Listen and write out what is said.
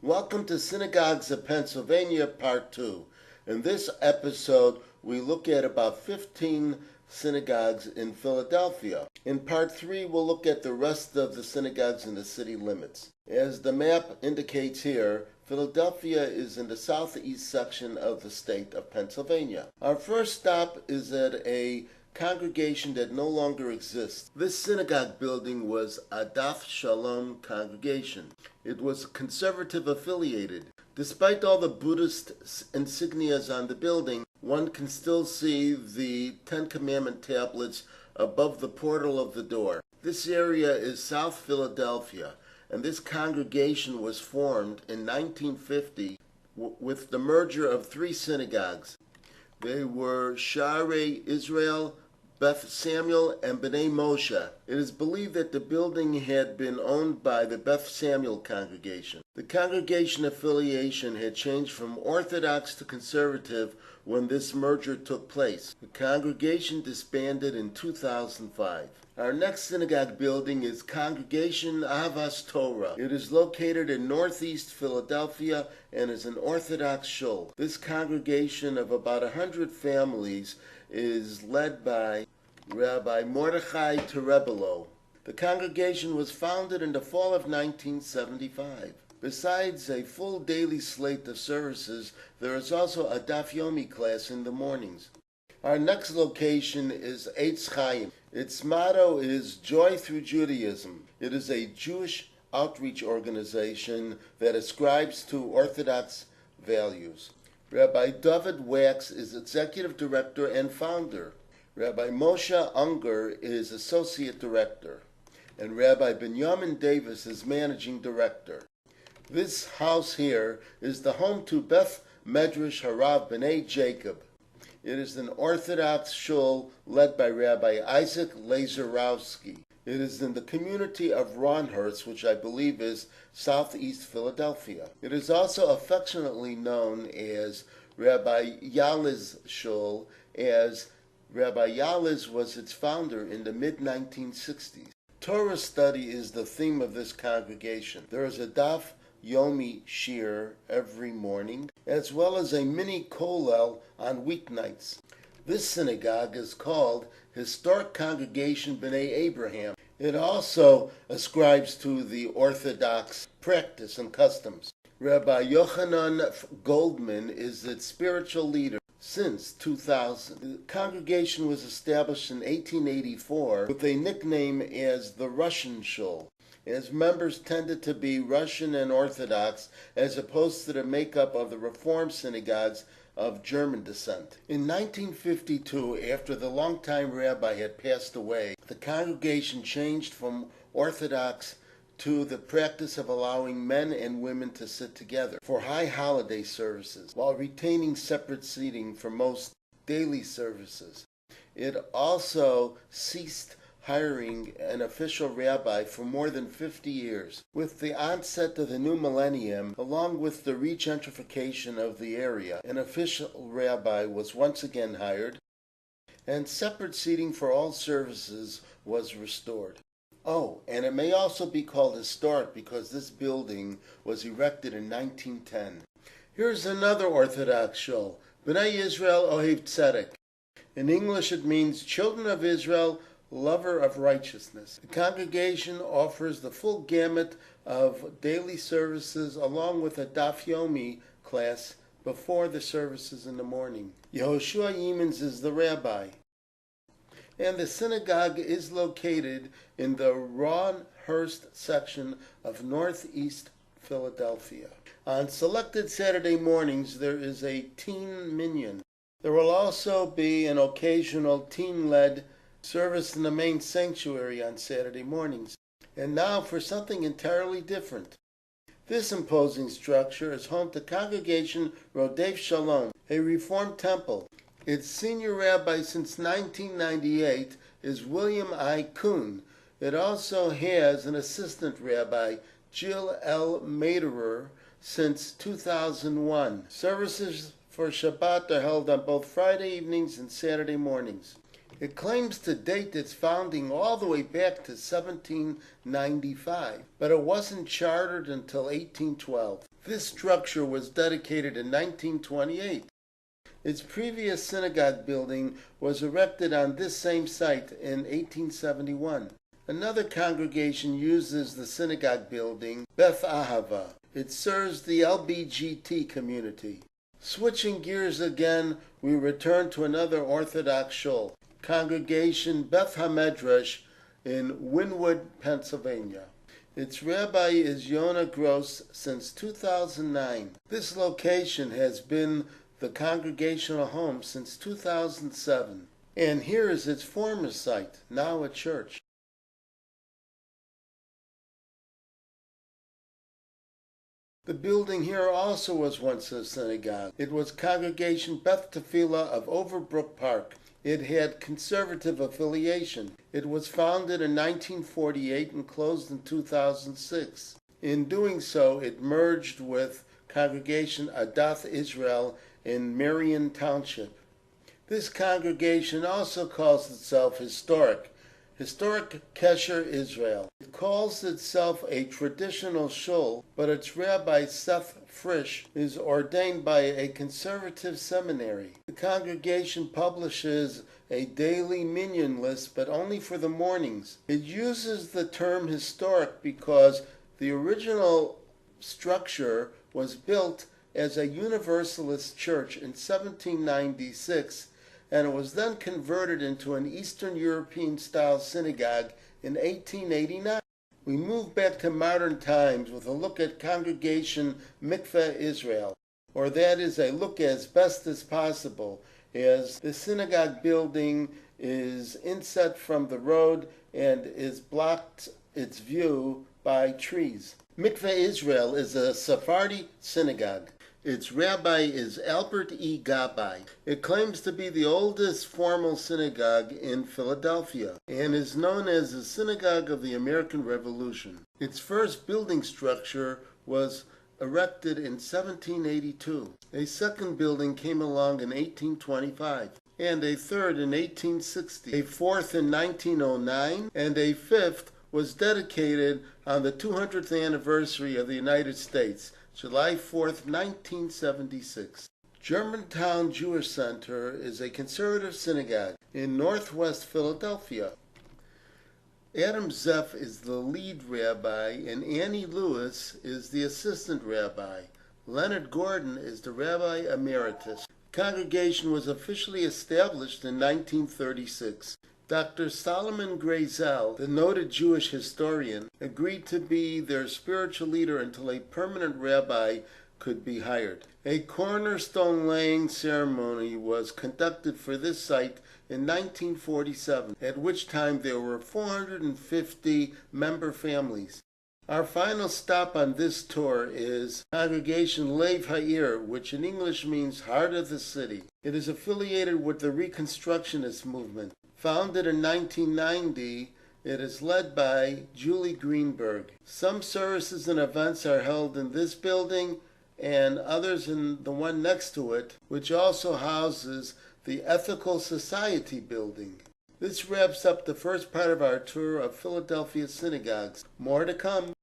Welcome to Synagogues of Pennsylvania, Part 2. In this episode, we look at about 15 synagogues in Philadelphia. In Part 3, we'll look at the rest of the synagogues in the city limits. As the map indicates here, Philadelphia is in the southeast section of the state of Pennsylvania. Our first stop is at a congregation that no longer exists. This synagogue building was Adath Shalom congregation. It was conservative affiliated. Despite all the Buddhist insignias on the building, one can still see the Ten Commandment tablets above the portal of the door. This area is South Philadelphia, and this congregation was formed in 1950 with the merger of three synagogues. They were Sharei Israel, Beth Samuel, and B'nai Moshe. It is believed that the building had been owned by the Beth Samuel congregation. The congregation affiliation had changed from Orthodox to conservative when this merger took place. The congregation disbanded in 2005. Our next synagogue building is Congregation Ahavas Torah. It is located in northeast Philadelphia and is an Orthodox shul. This congregation of about 100 families is led by Rabbi Mordechai Terebelo. The congregation was founded in the fall of 1975. Besides a full daily slate of services, there is also a Daf Yomi class in the mornings. Our next location is Eitz Chaim. Its motto is Joy Through Judaism. It is a Jewish outreach organization that ascribes to Orthodox values. Rabbi David Wax is executive director and founder. Rabbi Moshe Unger is associate director. And Rabbi Benjamin Davis is managing director. This house here is the home to Beth Medrash Harav B'nai Jacob. It is an Orthodox shul led by Rabbi Isaac Lazarowski. It is in the community of Ronhurst, which I believe is southeast Philadelphia. It is also affectionately known as Rabbi Yaliz Shul, as Rabbi Yaliz was its founder in the mid-1960s. Torah study is the theme of this congregation. There is a Daf Yomi Shir every morning, as well as a mini kollel on weeknights. This synagogue is called Historic Congregation B'nai Abraham. It also ascribes to the Orthodox practice and customs. Rabbi Yochanan Goldman is its spiritual leader since 2000. The congregation was established in 1884 with a nickname as the Russian Shul, as members tended to be Russian and Orthodox as opposed to the makeup of the Reform synagogues of German descent. In 1952, after the longtime rabbi had passed away, the congregation changed from Orthodox to the practice of allowing men and women to sit together for high holiday services, while retaining separate seating for most daily services. It also ceased hiring an official rabbi for more than 50 years. With the onset of the new millennium, along with the regentrification of the area, an official rabbi was once again hired, and separate seating for all services was restored. Oh, and it may also be called historic because this building was erected in 1910. Here's another Orthodox shul, B'nai Israel Ohev Tzedek. In English it means Children of Israel, Lover of Righteousness. The congregation offers the full gamut of daily services along with a Daf Yomi class before the services in the morning. Yehoshua Yemens is the rabbi. And the synagogue is located in the Ronhurst section of northeast Philadelphia. On selected Saturday mornings, there is a teen minyan. There will also be an occasional teen-led service in the main sanctuary on Saturday mornings. And now for something entirely different. This imposing structure is home to Congregation Rodef Shalom, a Reformed temple. Its senior rabbi since 1998 is William I. Kuhn. It also has an assistant rabbi, Jill L. Maderer, since 2001. Services for Shabbat are held on both Friday evenings and Saturday mornings. It claims to date its founding all the way back to 1795, but it wasn't chartered until 1812. This structure was dedicated in 1928. Its previous synagogue building was erected on this same site in 1871. Another congregation uses the synagogue building, Beth Ahava. It serves the LBGT community. Switching gears again, we return to another Orthodox shul, Congregation Beth HaMedrash in Wynwood, Pennsylvania. Its rabbi is Yonah Gross since 2009. This location has been the congregational home since 2007. And here is its former site, now a church. The building here also was once a synagogue. It was Congregation Beth Tefillah of Overbrook Park. It had conservative affiliation. It was founded in 1948 and closed in 2006. In doing so, it merged with Congregation Adath Israel in Marion Township. This congregation also calls itself Historic Kesher Israel. It calls itself a traditional shul, but its rabbi Seth Frisch is ordained by a conservative seminary. The congregation publishes a daily minyan list, but only for the mornings. It uses the term historic because the original structure was built as a Universalist church in 1796, and it was then converted into an Eastern European-style synagogue in 1889. We move back to modern times with a look at Congregation Mikveh Israel, or that is a look as best as possible, as the synagogue building is inset from the road and is blocked its view by trees. Mikveh Israel is a Sephardi synagogue. Its rabbi is Albert E. Gabay. It claims to be the oldest formal synagogue in Philadelphia and is known as the Synagogue of the American Revolution. Its first building structure was erected in 1782. A second building came along in 1825, and a third in 1860, a fourth in 1909, and a fifth was dedicated on the 200th anniversary of the United States, July 4th, 1976. Germantown Jewish Center is a conservative synagogue in northwest Philadelphia. Adam Zeff is the lead rabbi and Annie Lewis is the assistant rabbi. Leonard Gordon is the rabbi emeritus. The congregation was officially established in 1936. Dr. Solomon Grazel, the noted Jewish historian, agreed to be their spiritual leader until a permanent rabbi could be hired. A cornerstone laying ceremony was conducted for this site in 1947, at which time there were 450 member families. Our final stop on this tour is Congregation Lev Ha'ir, which in English means Heart of the City. It is affiliated with the Reconstructionist movement. Founded in 1990, it is led by Julie Greenberg. Some services and events are held in this building and others in the one next to it, which also houses the Ethical Society building. This wraps up the first part of our tour of Philadelphia synagogues. More to come.